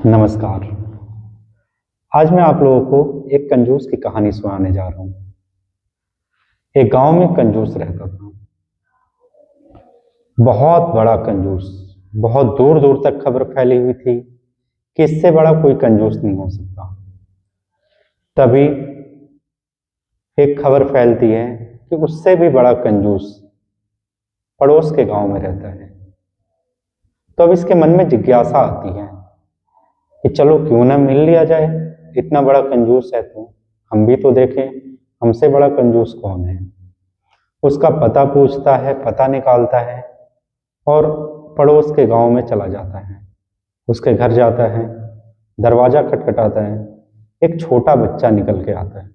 नमस्कार। आज मैं आप लोगों को एक कंजूस की कहानी सुनाने जा रहा हूँ। एक गांव में कंजूस रहता था, बहुत बड़ा कंजूस। बहुत दूर दूर तक खबर फैली हुई थी कि इससे बड़ा कोई कंजूस नहीं हो सकता। तभी एक खबर फैलती है कि उससे भी बड़ा कंजूस पड़ोस के गांव में रहता है। तो अब इसके मन में जिज्ञासा आती है कि चलो क्यों ना मिल लिया जाए, इतना बड़ा कंजूस है तो हम भी तो देखें हमसे बड़ा कंजूस कौन है। उसका पता पूछता है, पता निकालता है और पड़ोस के गांव में चला जाता है। उसके घर जाता है, दरवाजा खटखटाता है, एक छोटा बच्चा निकल के आता है।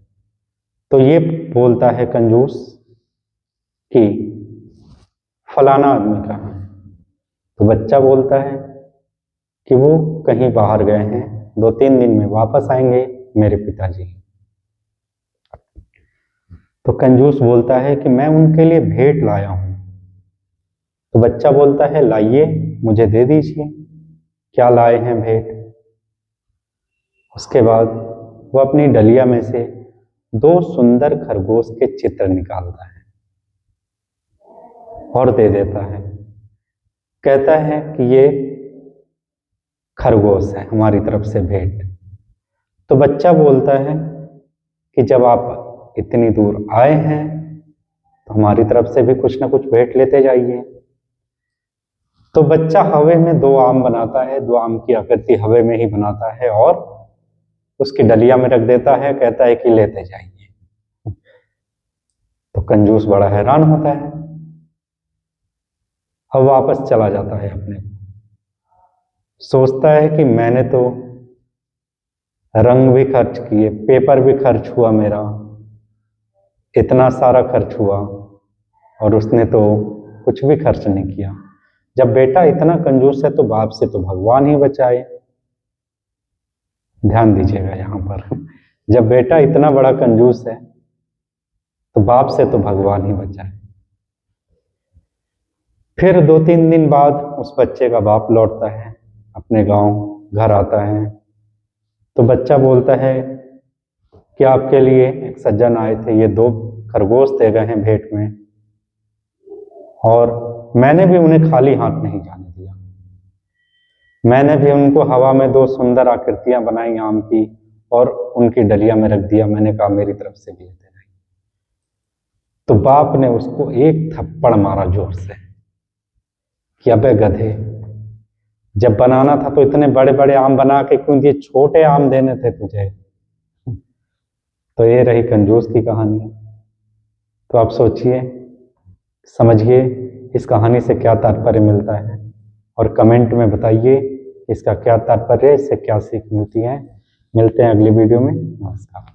तो ये बोलता है कंजूस कि फलाना आदमी कहाँ है। तो बच्चा बोलता है कि वो कहीं बाहर गए हैं, 2-3 दिन में वापस आएंगे मेरे पिताजी। तो कंजूस बोलता है कि मैं उनके लिए भेंट लाया हूं। तो बच्चा बोलता है लाइए, मुझे दे दीजिए, क्या लाए हैं भेंट। उसके बाद वो अपनी डलिया में से 2 सुंदर खरगोश के चित्र निकालता है और दे देता है। कहता है कि ये खरगोश है हमारी तरफ से भेंट। तो बच्चा बोलता है कि जब आप इतनी दूर आए हैं तो हमारी तरफ से भी कुछ ना कुछ भेंट लेते जाइए। तो बच्चा हवा में 2 आम बनाता है, 2 आम की आकृति हवा में ही बनाता है और उसकी डलिया में रख देता है। कहता है कि लेते जाइए। तो कंजूस बड़ा हैरान होता है, अब वापस चला जाता है अपने। सोचता है कि मैंने तो रंग भी खर्च किए, पेपर भी खर्च हुआ, मेरा इतना सारा खर्च हुआ और उसने तो कुछ भी खर्च नहीं किया। जब बेटा इतना कंजूस है तो बाप से तो भगवान ही बचाए। ध्यान दीजिएगा यहाँ पर, जब बेटा इतना बड़ा कंजूस है तो बाप से तो भगवान ही बचाए। फिर 2-3 दिन बाद उस बच्चे का बाप लौटता है अपने गांव, घर आता है। तो बच्चा बोलता है कि आपके लिए एक सज्जन आए थे, ये 2 खरगोश दे गए हैं भेंट में और मैंने भी उन्हें खाली हाथ नहीं जाने दिया। मैंने भी उनको हवा में 2 सुंदर आकृतियां बनाई आम की और उनकी डलिया में रख दिया। मैंने कहा मेरी तरफ से भी लेते रहिए। तो बाप ने उसको एक थप्पड़ मारा जोर से कि अबे गधे, जब बनाना था तो इतने बड़े बड़े आम बना के क्यों दिए, छोटे आम देने थे तुझे। तो ये रही कंजूस की कहानी। तो आप सोचिए, समझिए इस कहानी से क्या तात्पर्य मिलता है और कमेंट में बताइए इसका क्या तात्पर्य है, इससे क्या सीख मिलती है। मिलते हैं अगली वीडियो में। नमस्कार।